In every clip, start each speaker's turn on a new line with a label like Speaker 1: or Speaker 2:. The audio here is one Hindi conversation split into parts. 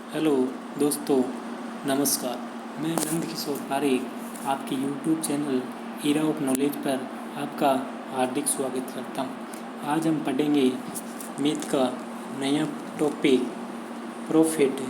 Speaker 1: हेलो दोस्तों, नमस्कार। मैं नंद किशोर पारेख आपके YouTube channel era of knowledge पर आपका हार्दिक स्वागत करता हूँ। आज हम पढ़ेंगे मैथ का नया topic profit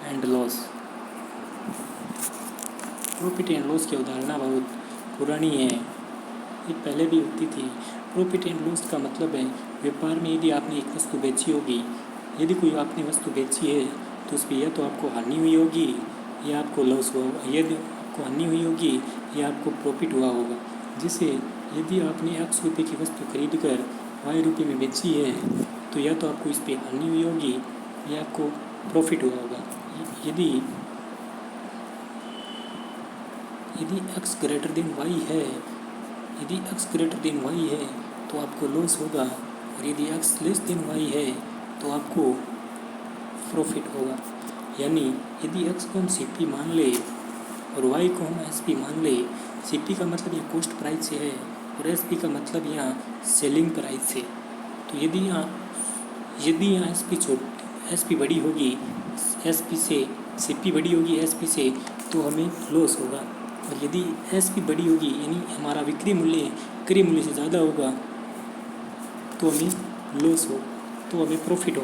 Speaker 1: and loss. Profit and loss की अवधारणा बहुत पुरानी है, ये पहले भी होती थी। प्रॉफिट एंड लॉस का मतलब है व्यापार में यदि आपने एक वस्तु बेची होगी, यदि कोई आपने वस्तु बेची है तो उस पर या तो आपको हानि हुई होगी या आपको लॉस हुआ होगा। यदि आपको हानि हुई होगी या आपको प्रॉफिट हुआ होगा। जैसे यदि आपने X रुपये की वस्तु खरीद कर Y रुपये में बेची है तो या तो आपको इस पर हानि हुई होगी या आपको प्रॉफिट हुआ होगा। यदि यदि x ग्रेटर देन y है यदि x ग्रेटर देन y है तो आपको लॉस होगा, और यदि x लेस देन y है तो आपको प्रॉफिट होगा। यानी यदि x को हम CP मान ले और y को हम SP मान ले, CP का मतलब यहाँ कॉस्ट प्राइस से है और SP का मतलब यहाँ सेलिंग प्राइस से। तो यदि यहाँ SP बड़ी होगी SP से, CP बड़ी होगी SP से, तो हमें लॉस होगा। और यदि SP बड़ी होगी यानी हमारा विक्रय मूल्य क्रय मूल्य से ज़्यादा होगा तो हमें लॉस हो, तो हमें प्रॉफिट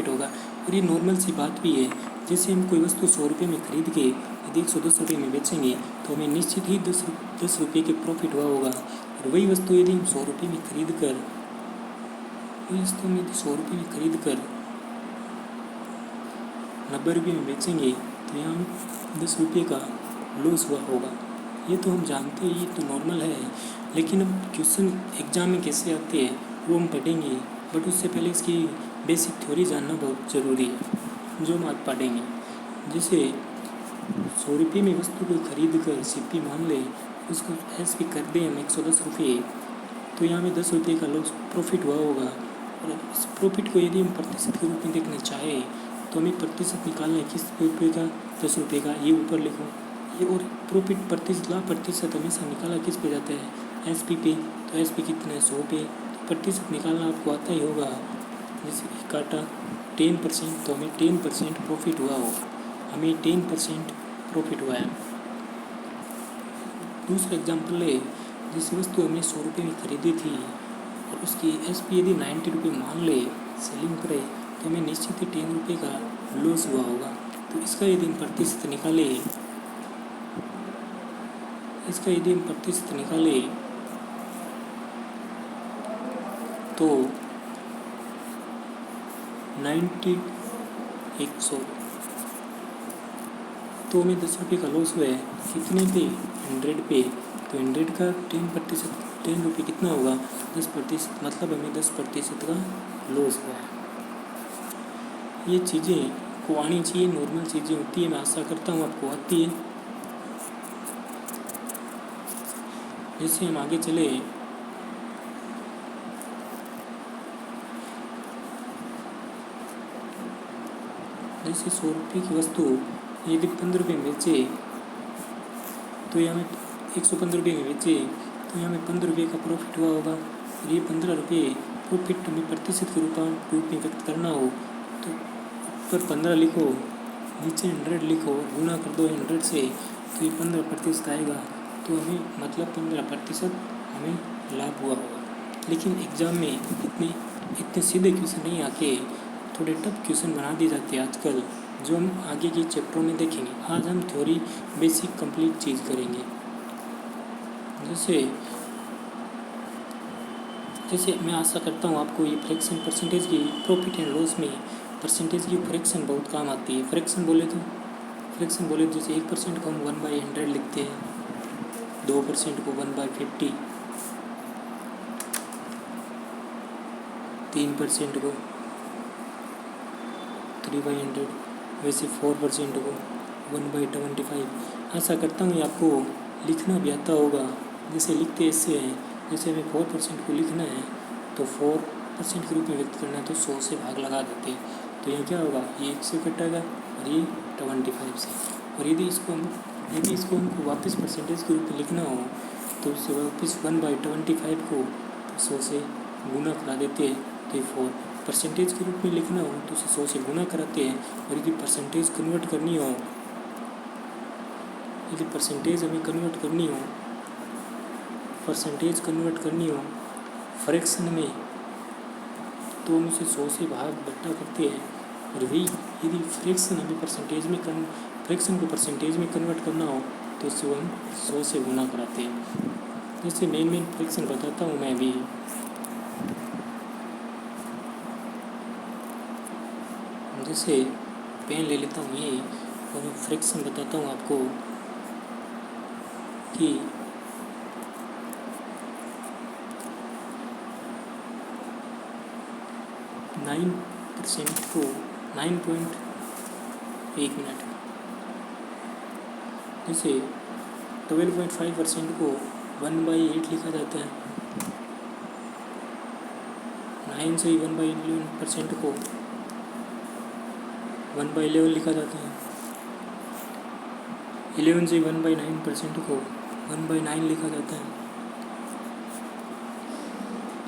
Speaker 1: होगा। और ये नॉर्मल सी बात भी है। जैसे हम कोई वस्तु 100 रुपये में खरीद के यदि 110 रुपये में बेचेंगे तो हमें निश्चित ही 10 रुपये के प्रॉफिट हुआ होगा। और वही वस्तु यदि हम 100 रुपये में खरीद कर 90 रुपये में बेचेंगे तो यहाँ हमें 10 रुपये का लॉस हुआ होगा। ये तो हम जानते हैं, ये तो नॉर्मल है। लेकिन अब क्वेश्चन एग्जाम में कैसे आते हैं वो हम पढ़ेंगे, बट उससे पहले इसकी बेसिक थ्योरी जानना बहुत ज़रूरी है जो हम आज पढ़ेंगे। जैसे 100 रुपये में वस्तु को खरीद कर CP मान ले, उसको SP कर दें हम 110 रुपये, तो यहाँ में 10 रुपये का लॉस प्रॉफिट हुआ होगा। और इस प्रॉफिट को यदि हम प्रतिशत के रूप में देखना चाहें तो हमें प्रतिशत निकालना है किस रुपये का, 10 रुपये का। ये ऊपर लिखो ये, और प्रॉफिट प्रतिशत हमेशा निकाला किस पे जाता है, SP पे। तो SP कितना है, 100 पे। तो प्रतिशत निकालना आपको आता ही होगा। जैसे काटा 10%, तो हमें 10% प्रॉफिट हुआ होगा, हमें 10% प्रॉफिट हुआ है। दूसरा एग्जाम्पल है, जिस वस्तु हमने 100 रुपये में खरीदी थी और उसकी SP यदि 90 रुपये मान ले सेलिंग प्राइस, तो हमें निश्चित ही 10 रुपये का लॉस हुआ होगा। तो इसका यदि हम प्रतिशत निकाले तो 100, तो हमें 10 रुपये का लॉस हुआ है। कितने पे, 100 पे। तो 100 का 10%, 10 रुपये कितना होगा, 10%, मतलब हमें 10% का लॉस हुआ है। ये चीज़ें को आनी चाहिए, नॉर्मल चीज़ें होती है। मैं आशा करता हूँ आपको आती है। जैसे हम आगे चले, जैसे 100 रुपये की वस्तु यदि 15 रुपये में बेचे तो यहाँ में 115 रुपये में बेचे तो यहाँ में 15 रुपये का प्रॉफिट हुआ होगा। और ये 15 रुपये प्रॉफिट हमें प्रतिशत के रूप में व्यक्त करना हो तो ऊपर 15 लिखो, नीचे 100 लिखो, गुना कर दो 100 से, तो ये 15% आएगा। तो हमें मतलब 15% हमें लाभ हुआ होगा। लेकिन एग्ज़ाम में इतने सीधे क्वेश्चन नहीं आके थोड़े टफ क्वेश्चन बना दिए जाते हैं आजकल, जो हम आगे के चैप्टरों में देखेंगे। आज हम थ्योरी बेसिक कंप्लीट चीज़ करेंगे। जैसे मैं आशा करता हूँ आपको ये फ्रैक्शन परसेंटेज की प्रॉफिट एंड लॉस में परसेंटेज की फ्रैक्शन बहुत काम आती है। फ्रैक्शन बोले तो जैसे 1% को हम 1/100 लिखते हैं, 2% को 1/50, 3% को 3/100, वैसे 4% को 1/25। आशा करता हूँ आपको लिखना भी आता होगा। जैसे लिखते ऐसे हैं, जैसे हमें 4% को लिखना है तो 4% के रूप में व्यक्त करना है तो 100 से भाग लगा देते हैं। तो ये क्या होगा, ये 1 से कटेगा और ये 25 से। और यदि इसको हमको वापस परसेंटेज के रूप में लिखना हो तो उससे वापस 1/25 को 100 से गुना करा देते हैं। तो ये 4 परसेंटेज के रूप में लिखना हो तो उसे 100 से गुना कराते हैं। और यदि परसेंटेज कन्वर्ट करनी हो, यदि परसेंटेज हमें कन्वर्ट करनी हो, परसेंटेज कन्वर्ट करनी हो फ्रैक्शन में, तो हम उसे 100 से भाग बट्टा करते हैं। और वही यदि फ्रैक्शन हमें परसेंटेज में फ्रैक्शन को परसेंटेज में कन्वर्ट करना हो तो उससे हम 100 से गुना कराते हैं। जैसे मेन फ्रैक्शन बताता हूँ मैं अभी। जैसे पेन ले लेता हूँ ये और फ्रैक्शन बताता हूँ आपको कि 9% को 9.1 मिनट, जैसे 12.5% को 1/8 लिखा जाता है। 9 से 1/11% को 1/11 लिखा जाता है। 11 से 1/9% को 1/9 लिखा जाता है।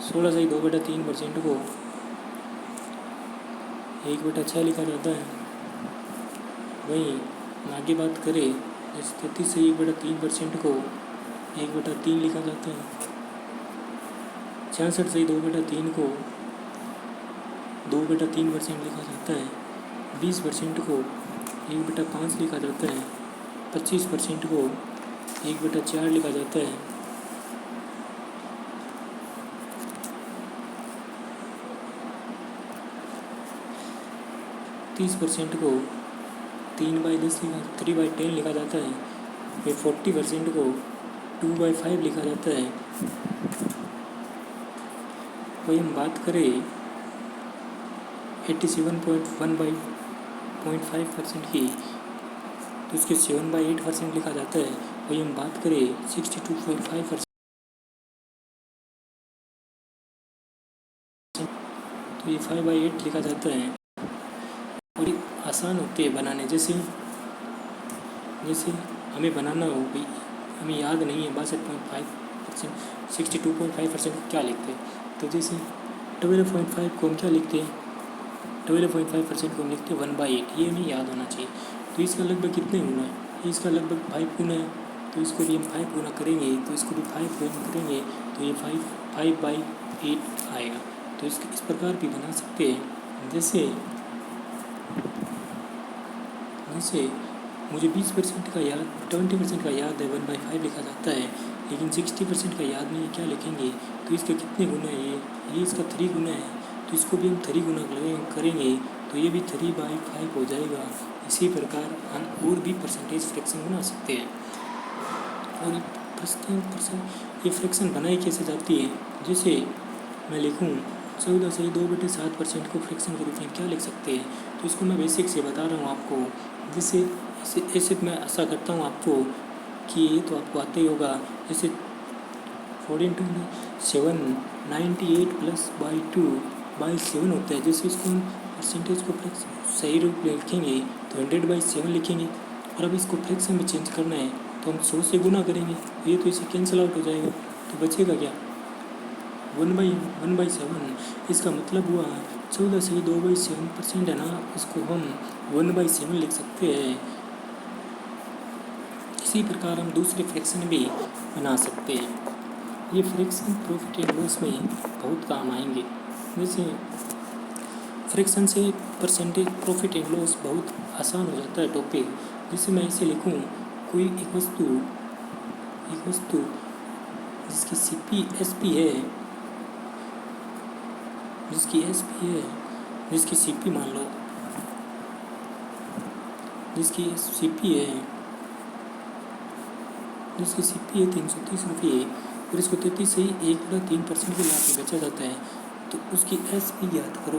Speaker 1: 16 से 2/3% को 1/6 लिखा जाता है। वहीं आगे बात करें, जैसे 33 से 1/3% को 1/3 लिखा जाता है। 66 से 2/3 को 2/3% लिखा जाता है। 20% को 1/5 लिखा जाता है। 25% को 1/4 लिखा जाता है। 30% को 3/10 लिखा जाता है। फिर 40% को 2/5 लिखा जाता है। वही हम बात करें 87.1/0.5% की, तो इसके 7/8% लिखा जाता है। वही हम बात करें 62.5%, तो ये 5/8 लिखा जाता है। और ये आसान होते हैं बनाने। जैसे हमें बनाना हो भाई, हमें याद नहीं है 62.5%, 62.5% को क्या लिखते हैं। तो जैसे 12.5 को हम क्या लिखते हैं, 12.5% को हम लिखते हैं 1/8। ये हमें याद होना चाहिए। तो इसका लगभग कितने गुना है, इसका लगभग 5 गुना है। तो इसको भी हम 5 गुना करेंगे, तो इसको भी 5 गुना करेंगे, तो ये 5/8 आएगा। तो इस प्रकार भी बना सकते हैं। जैसे मुझे 20% का याद, 20% का याद है, 1/5 लिखा जाता है, लेकिन 60% का याद नहीं है, क्या लिखेंगे। तो इसके कितने गुना है, ये इसका 3 गुना है। तो इसको भी हम 3 गुना करेंगे, तो ये भी 3/5 हो जाएगा। इसी प्रकार हम और भी परसेंटेज फ्रैक्शन बना सकते हैं। और ये फ्रैक्शन बनाई कैसे जाती है, जैसे मैं लिखूँ 14 से 2/7% को फ्रैक्शन के रूप में क्या लिख सकते हैं। तो इसको मैं बेसिक से बता रहा हूँ आपको। जैसे ऐसे मैं आशा करता हूँ आपको कि ये तो आपको आता ही होगा। जैसे 14×7 98 +/2/7 होता है। जैसे इसको हम परसेंटेज को सही रूप में लिखेंगे तो 100/7 लिखेंगे। और अब इसको फ्रैक्शन में चेंज करना है तो हम 100 से गुना करेंगे। ये तो इसे कैंसिल आउट हो जाएगा, तो बचेगा क्या, 1/7। इसका मतलब हुआ 14 से 2/7% है ना, इसको हम 1/7 लिख सकते हैं। इसी प्रकार हम दूसरे फ्रैक्शन भी बना सकते हैं। ये फ्रैक्शन प्रॉफिट एंड लॉस में बहुत काम आएंगे। जैसे फ्रैक्शन से परसेंटेज प्रॉफिट एंड लॉस बहुत आसान हो जाता है टॉपिक। जैसे मैं इसे लिखूँ, कोई एक वस्तु जिसकी एसपी है, जिसकी सीपी मान लो, जिसकी सीपी है 330 रुपये, और इसको 33 से 1/3% के लाभ पे बेचा जाता है। तो उसकी एसपी ज्ञात करो।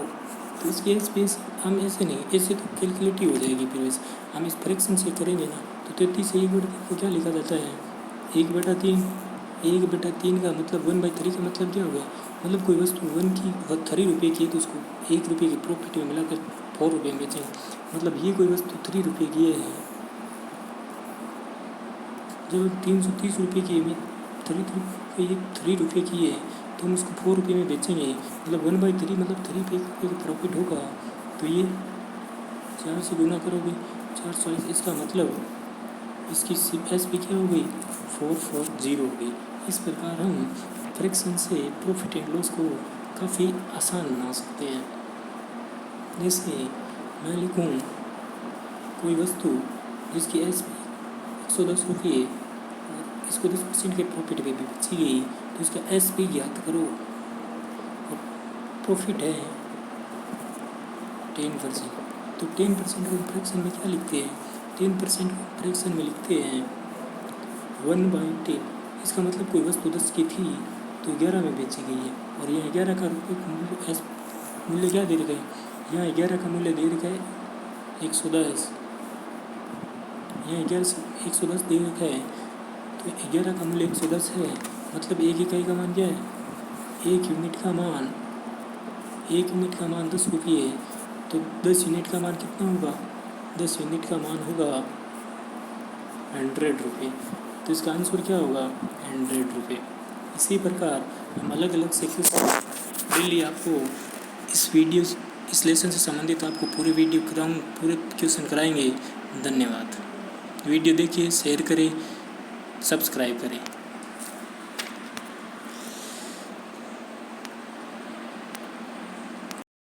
Speaker 1: तो इसकी एसपी हम ऐसे नहीं, ऐसे तो कैलकुलेटिव हो जाएगी। फिर वैसे हम इस फ्रैक्शन से करेंगे ना, तो 33 से 1/3 को क्या लिखा जाता है, 1/3। 1/3 का मतलब 1/3 का मतलब क्या होगा, मतलब कोई वस्तु 3 रुपये की है तो उसको 1 रुपये की प्रॉफिट में मिलाकर 4 रुपये में बेचेंगे। मतलब ये कोई वस्तु 3 रुपये की है, जब 330 रुपये की 3 रुपये की है, तो हम उसको 4 रुपये में बेचेंगे, मतलब 1/3 मतलब 3 रुपये का प्रॉफिट होगा। तो ये 4 से गुना करोगे 440, इसका मतलब इसकी SP क्या हो गई 440 हो गई। इस प्रकार हम फ्रैक्शन से प्रॉफिट एंड लॉस को काफ़ी आसान बना सकते हैं। जैसे मैं लिखूँ कोई वस्तु जिसकी SP 110 रुपये और इसको 10% के प्रॉफिट पे बेची गई, तो इसका SP ज्ञात करो। और प्रॉफिट है 10%, तो 10% को फ्रैक्शन में क्या लिखते हैं, 10% को फ्रैक्शन में लिखते हैं 1/10। इसका मतलब कोई वस्तु 10 की थी तो 11 में बेची गई है, और यह 11 का मूल्य क्या दे रखा है, यहाँ 11 का मूल्य दे रखा है 110, यहाँ 110 दे रखा है, तो 11 का मूल्य 110 है, मतलब एक इकाई का मान क्या है, एक यूनिट का मान 10 रुपये है। तो 10 यूनिट का मान कितना होगा, 10 यूनिट का मान होगा 100 रुपये। तो इसका आंसर क्या होगा 100 रुपये। इसी प्रकार हम अलग अलग से क्वेश्चन डेली आपको इस लेसन से संबंधित आपको पूरे क्वेश्चन कराएंगे। धन्यवाद। वीडियो देखिए, शेयर करें, सब्सक्राइब करें।